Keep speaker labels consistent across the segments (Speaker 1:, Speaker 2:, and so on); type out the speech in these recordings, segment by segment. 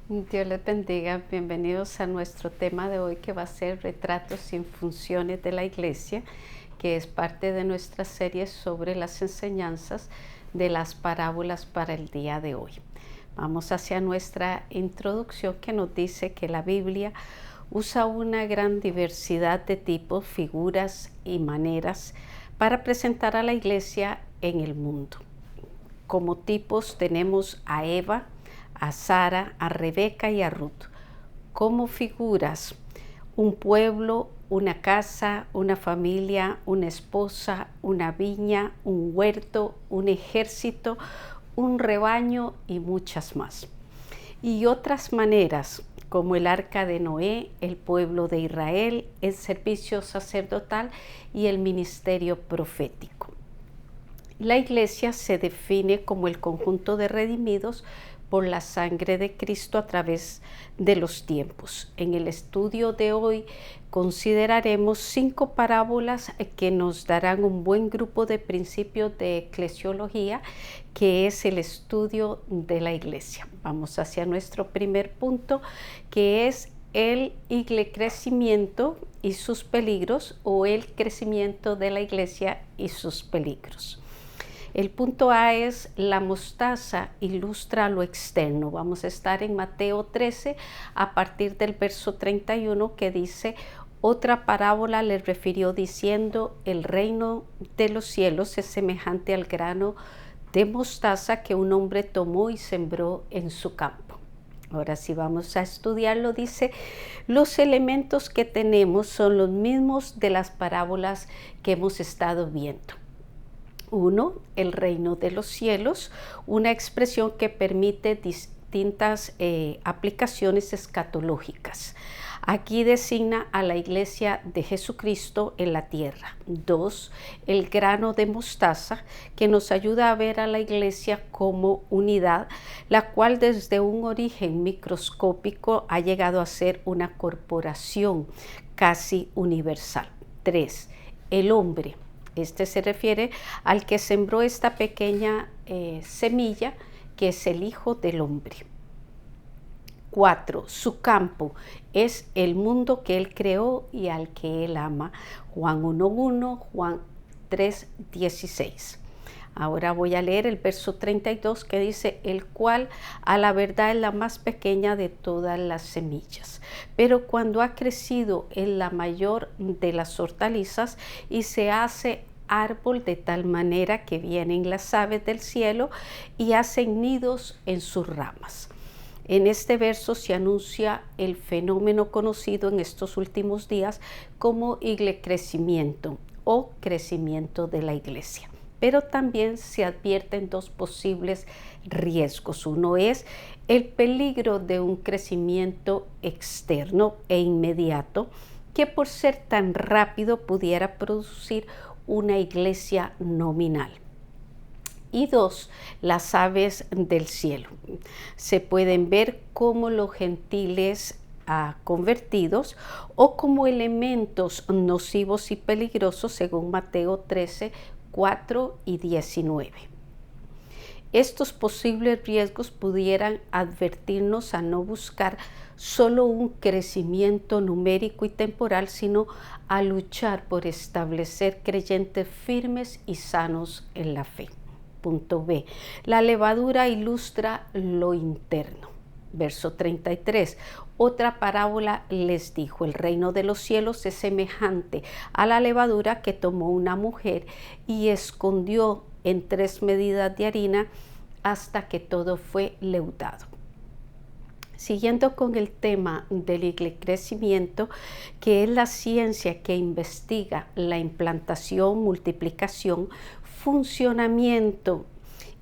Speaker 1: Dios les bendiga. Bienvenidos a nuestro tema de hoy que va a ser retratos y funciones de la iglesia, que es parte de nuestra serie sobre las enseñanzas de las parábolas para el día de hoy. Vamos hacia nuestra introducción que nos dice que la Biblia usa una gran diversidad de tipos, figuras y maneras para presentar a la iglesia en el mundo. Como tipos tenemos a Eva, a Sara, a Rebeca y a Ruth. Como figuras, un pueblo, una casa, una familia, una esposa, una viña, un huerto, un ejército, un rebaño y muchas más. Y otras maneras, como el arca de Noé, el pueblo de Israel, el servicio sacerdotal y el ministerio profético. La iglesia se define como el conjunto de redimidos por la sangre de Cristo a través de los tiempos. En el estudio de hoy consideraremos 5 parábolas que nos darán un buen grupo de principios de eclesiología, que es el estudio de la iglesia. Vamos hacia nuestro primer punto, que es el crecimiento y sus peligros, o el crecimiento de la iglesia y sus peligros. El punto A es: la mostaza ilustra lo externo. Vamos a estar en Mateo 13 a partir del verso 31, que dice: otra parábola les refirió diciendo, el reino de los cielos es semejante al grano de mostaza que un hombre tomó y sembró en su campo. Ahora sí vamos a estudiarlo. Dice: los elementos que tenemos son los mismos de las parábolas que hemos estado viendo. 1. El reino de los cielos, una expresión que permite distintas aplicaciones escatológicas. Aquí designa a la iglesia de Jesucristo en la tierra. 2. El grano de mostaza, que nos ayuda a ver a la iglesia como unidad, la cual desde un origen microscópico ha llegado a ser una corporación casi universal. 3. El hombre. Este se refiere al que sembró esta pequeña semilla, que es el Hijo del Hombre. 4. Su campo es el mundo que Él creó y al que Él ama. Juan 1:1, Juan 3:16. Ahora voy a leer el verso 32, que dice: el cual a la verdad es la más pequeña de todas las semillas, pero cuando ha crecido es la mayor de las hortalizas y se hace árbol de tal manera que vienen las aves del cielo y hacen nidos en sus ramas. En este verso se anuncia el fenómeno conocido en estos últimos días como crecimiento o crecimiento de la iglesia. Pero también se advierten 2 posibles riesgos. Uno es el peligro de un crecimiento externo e inmediato, que por ser tan rápido pudiera producir una iglesia nominal. Y 2, las aves del cielo. Se pueden ver como los gentiles convertidos o como elementos nocivos y peligrosos, según Mateo 13, 4 y 19. Estos posibles riesgos pudieran advertirnos a no buscar solo un crecimiento numérico y temporal, sino a luchar por establecer creyentes firmes y sanos en la fe. Punto B. La levadura ilustra lo interno. Verso 33. Otra parábola les dijo: el reino de los cielos es semejante a la levadura que tomó una mujer y escondió en 3 medidas de harina hasta que todo fue leudado. Siguiendo con el tema del crecimiento, que es la ciencia que investiga la implantación, multiplicación, funcionamiento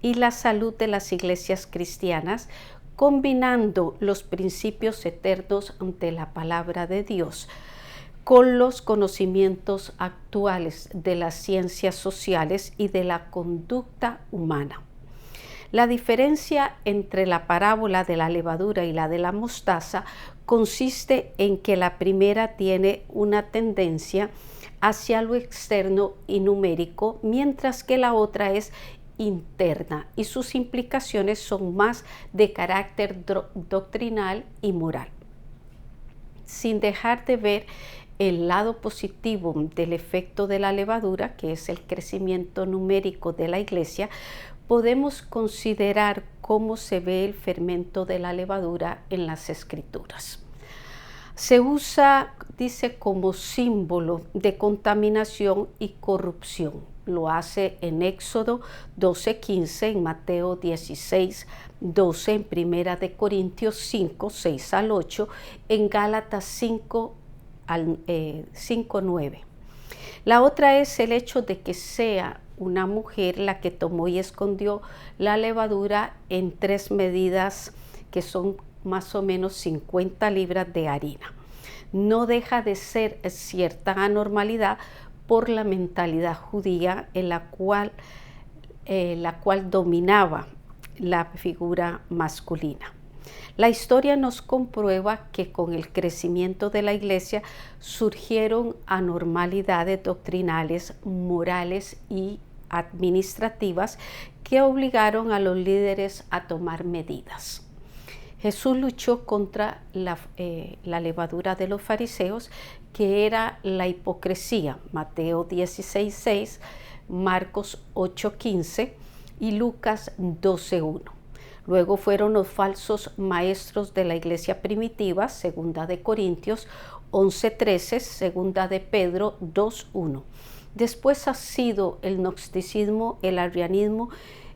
Speaker 1: y la salud de las iglesias cristianas, combinando los principios eternos de la palabra de Dios con los conocimientos actuales de las ciencias sociales y de la conducta humana. La diferencia entre la parábola de la levadura y la de la mostaza consiste en que la primera tiene una tendencia hacia lo externo y numérico, mientras que la otra es interna y sus implicaciones son más de carácter doctrinal y moral. Sin dejar de ver el lado positivo del efecto de la levadura, que es el crecimiento numérico de la iglesia, podemos considerar cómo se ve el fermento de la levadura en las Escrituras. Se usa, dice, como símbolo de contaminación y corrupción. Lo hace en Éxodo 12:15, en Mateo 16:12, en Primera de Corintios 5:6-8, en Gálatas 5:9. La otra es el hecho de que sea una mujer la que tomó y escondió la levadura en 3 medidas que son más o menos 50 libras de harina. No deja de ser cierta anormalidad por la mentalidad judía en la cual dominaba la figura masculina. La historia nos comprueba que con el crecimiento de la iglesia surgieron anormalidades doctrinales, morales y administrativas que obligaron a los líderes a tomar medidas. Jesús luchó contra la levadura de los fariseos, que era la hipocresía, Mateo 16:6, Marcos 8:15 y Lucas 12:1. Luego fueron los falsos maestros de la iglesia primitiva, segunda de Corintios 11:13, segunda de Pedro 2:1. Después ha sido el gnosticismo, el arrianismo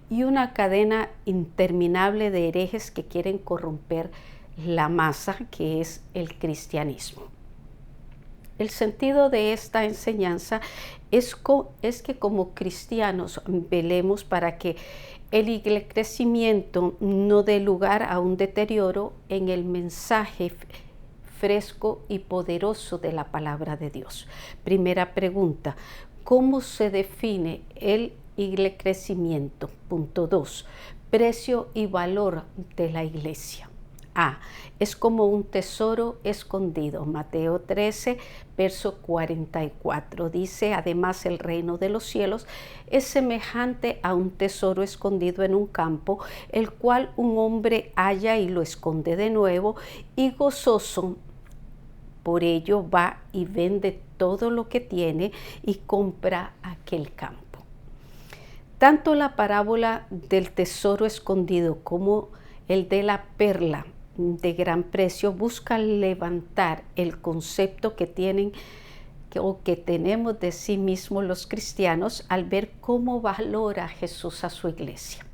Speaker 1: y una cadena interminable de herejes que quieren corromper la masa, que es el cristianismo. El sentido de esta enseñanza es que como cristianos velemos para que el crecimiento no dé lugar a un deterioro en el mensaje fresco y poderoso de la palabra de Dios. Primera pregunta: ¿cómo se define el crecimiento? Punto 2. Precio y valor de la iglesia. A. Es como un tesoro escondido. Mateo 13, verso 44. Dice, además el reino de los cielos es semejante a un tesoro escondido en un campo, el cual un hombre halla y lo esconde de nuevo, y gozoso por ello va y vende todo lo que tiene y compra aquel campo. Tanto la parábola del tesoro escondido como el de la perla de gran precio busca levantar el concepto que tenemos de sí mismos los cristianos al ver cómo valora Jesús a su iglesia.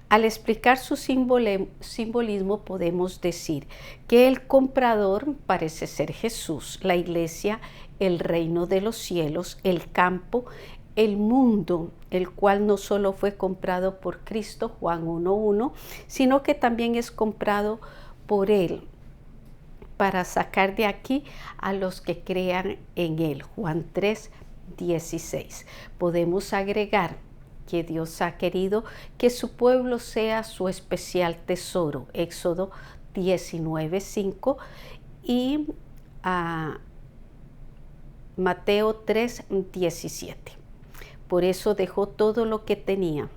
Speaker 1: Al explicar su simbolismo podemos decir que el comprador parece ser Jesús, la iglesia, el reino de los cielos, el campo, el mundo, el cual no solo fue comprado por Cristo, Juan 1:1, sino que también es comprado por Él para sacar de aquí a los que crean en Él, Juan 3:16. Podemos agregar que Dios ha querido que su pueblo sea su especial tesoro, Éxodo 19:5 y Mateo 3:17. Por eso dejó todo lo que tenía,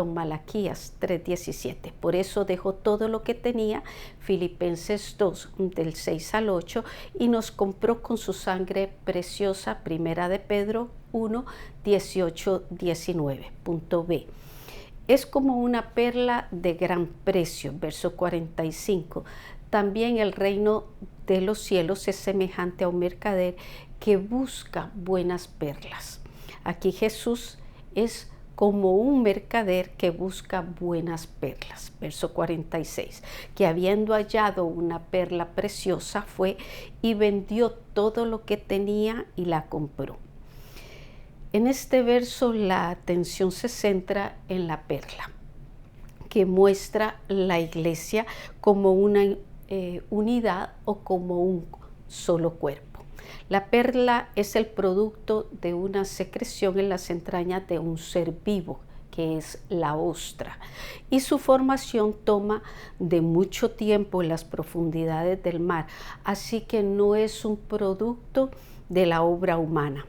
Speaker 1: Malaquías 3:17. Por eso dejó todo lo que tenía, Filipenses 2, del 6 al 8, y nos compró con su sangre preciosa, Primera de Pedro 1, 18-19. Punto B. Es como una perla de gran precio, verso 45. También el reino de los cielos es semejante a un mercader que busca buenas perlas. Aquí Jesús es como un mercader que busca buenas perlas. Verso 46, que habiendo hallado una perla preciosa fue y vendió todo lo que tenía y la compró. En este verso la atención se centra en la perla, que muestra la iglesia como una unidad o como un solo cuerpo. La perla es el producto de una secreción en las entrañas de un ser vivo, que es la ostra, y su formación toma de mucho tiempo en las profundidades del mar, así que no es un producto de la obra humana.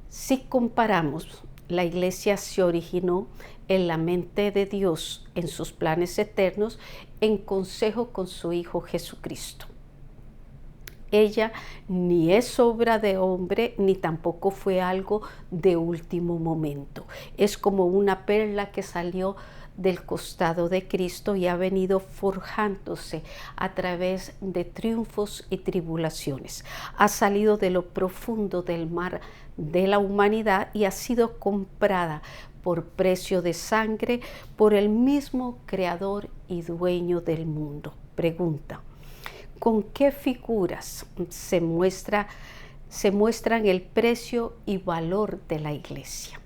Speaker 1: Si comparamos, la iglesia se originó en la mente de Dios, en sus planes eternos, en consejo con su Hijo Jesucristo. Ella ni es obra de hombre, ni tampoco fue algo de último momento. Es como una perla que salió del costado de Cristo y ha venido forjándose a través de triunfos y tribulaciones. Ha salido de lo profundo del mar de la humanidad y ha sido comprada por precio de sangre por el mismo Creador y Dueño del mundo. Pregunta: ¿con qué figuras se muestran el precio y valor de la iglesia?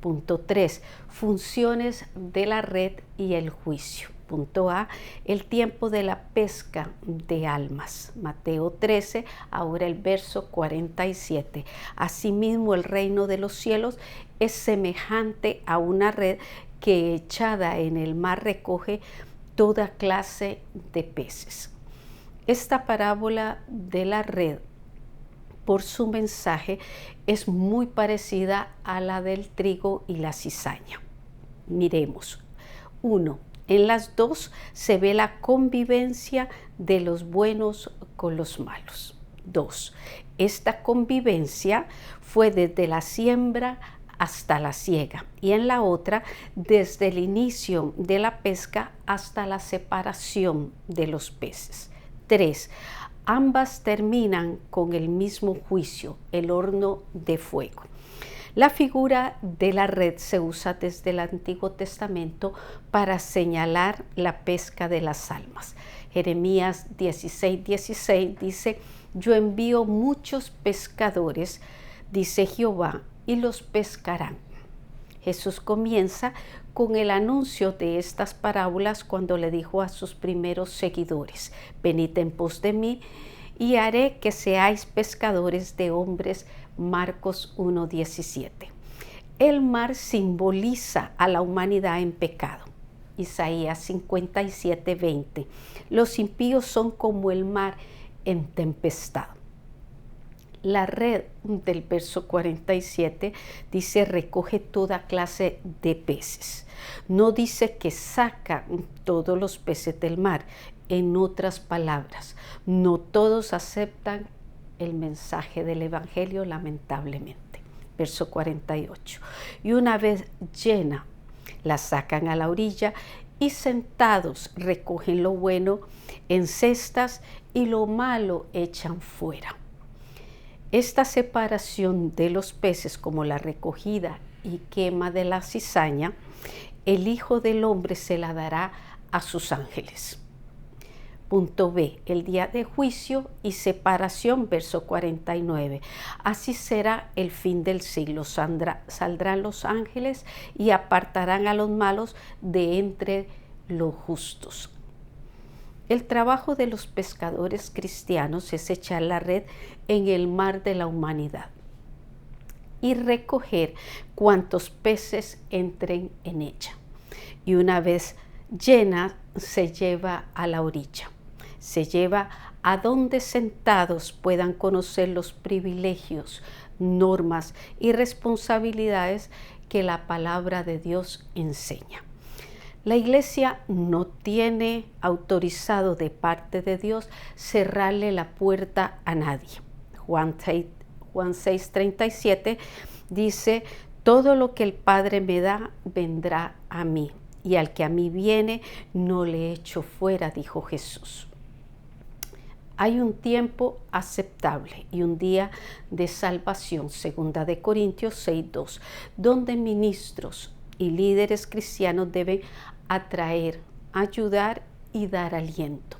Speaker 1: Punto 3. Funciones de la red y el juicio. Punto A. El tiempo de la pesca de almas. Mateo 13, ahora el verso 47. Asimismo, el reino de los cielos es semejante a una red que echada en el mar recoge toda clase de peces. Esta parábola de la red, por su mensaje, es muy parecida a la del trigo y la cizaña. Miremos. 1. En las dos se ve la convivencia de los buenos con los malos. 2. Esta convivencia fue desde la siembra hasta la siega, y en la otra desde el inicio de la pesca hasta la separación de los peces. 3. Ambas terminan con el mismo juicio, el horno de fuego. La figura de la red se usa desde el Antiguo Testamento para señalar la pesca de las almas. Jeremías 16:16 dice: yo envío muchos pescadores, dice Jehová, y los pescarán. Jesús comienza con el anuncio de estas parábolas cuando le dijo a sus primeros seguidores: venid en pos de mí y haré que seáis pescadores de hombres. Marcos 1:17. El mar simboliza a la humanidad en pecado. Isaías 57:20. Los impíos son como el mar en tempestad. La red del verso 47 dice: recoge toda clase de peces. No dice que saca todos los peces del mar. En otras palabras, no todos aceptan el mensaje del Evangelio, lamentablemente. Verso 48. Y una vez llena, la sacan a la orilla y sentados recogen lo bueno en cestas y lo malo echan fuera. Esta separación de los peces, como la recogida y quema de la cizaña, el Hijo del Hombre se la dará a sus ángeles. Punto B. El día de juicio y separación, verso 49. Así será el fin del siglo. Saldrán los ángeles y apartarán a los malos de entre los justos. El trabajo de los pescadores cristianos es echar la red en el mar de la humanidad y recoger cuantos peces entren en ella. Y una vez llena, se lleva a la orilla. Se lleva a donde sentados puedan conocer los privilegios, normas y responsabilidades que la palabra de Dios enseña. La iglesia no tiene autorizado de parte de Dios cerrarle la puerta a nadie. Juan 6:37 dice: todo lo que el Padre me da vendrá a mí, y al que a mí viene no le echo fuera, dijo Jesús. Hay un tiempo aceptable y un día de salvación, 2 de Corintios 6:2, donde ministros y líderes cristianos deben atraer, ayudar y dar aliento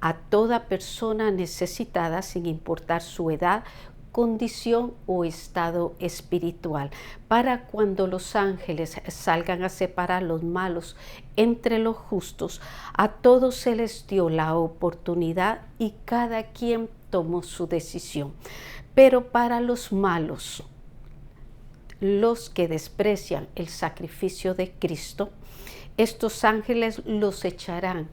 Speaker 1: a toda persona necesitada, sin importar su edad, condición o estado espiritual, para cuando los ángeles salgan a separar los malos entre los justos, a todos se les dio la oportunidad y cada quien tomó su decisión. Pero para los malos, los que desprecian el sacrificio de Cristo, estos ángeles los echarán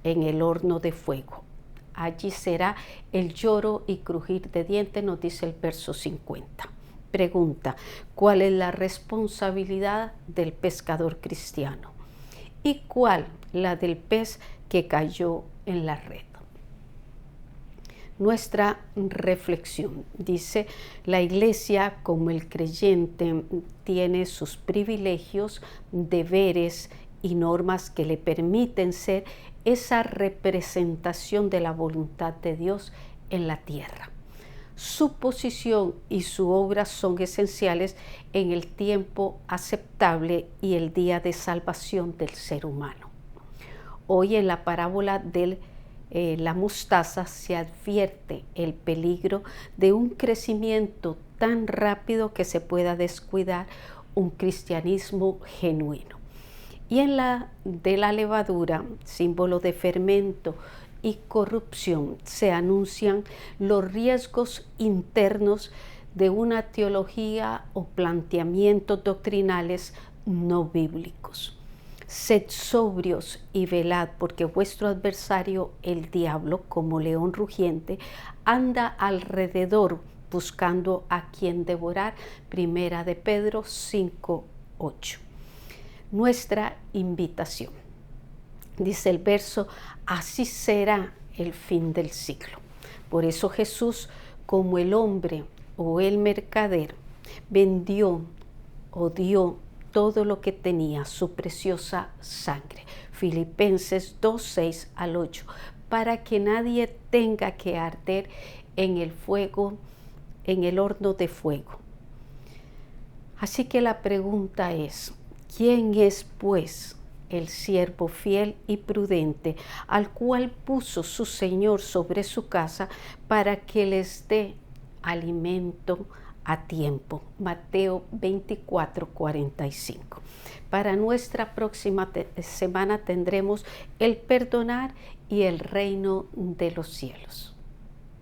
Speaker 1: en el horno de fuego. Allí será el lloro y crujir de dientes, nos dice el verso 50. Pregunta: ¿cuál es la responsabilidad del pescador cristiano? ¿Y cuál la del pez que cayó en la red? Nuestra reflexión dice: la Iglesia, como el creyente, tiene sus privilegios, deberes y normas que le permiten ser esa representación de la voluntad de Dios en la tierra. Su posición y su obra son esenciales en el tiempo aceptable y el día de salvación del ser humano. Hoy, en la parábola de la mostaza, se advierte el peligro de un crecimiento tan rápido que se pueda descuidar un cristianismo genuino. Y en la de la levadura, símbolo de fermento y corrupción, se anuncian los riesgos internos de una teología o planteamientos doctrinales no bíblicos. Sed sobrios y velad, porque vuestro adversario, el diablo, como león rugiente, anda alrededor buscando a quien devorar. Primera de Pedro 5:8. Nuestra invitación. Dice el verso: así será el fin del siglo. Por eso Jesús, como el hombre o el mercader, vendió o dio todo lo que tenía, su preciosa sangre. Filipenses 2:6-8, para que nadie tenga que arder en el fuego, en el horno de fuego. Así que la pregunta es: ¿quién es, pues, el siervo fiel y prudente, al cual puso su Señor sobre su casa para que les dé alimento a tiempo? Mateo 24:45. Para nuestra próxima semana tendremos el perdonar y el reino de los cielos.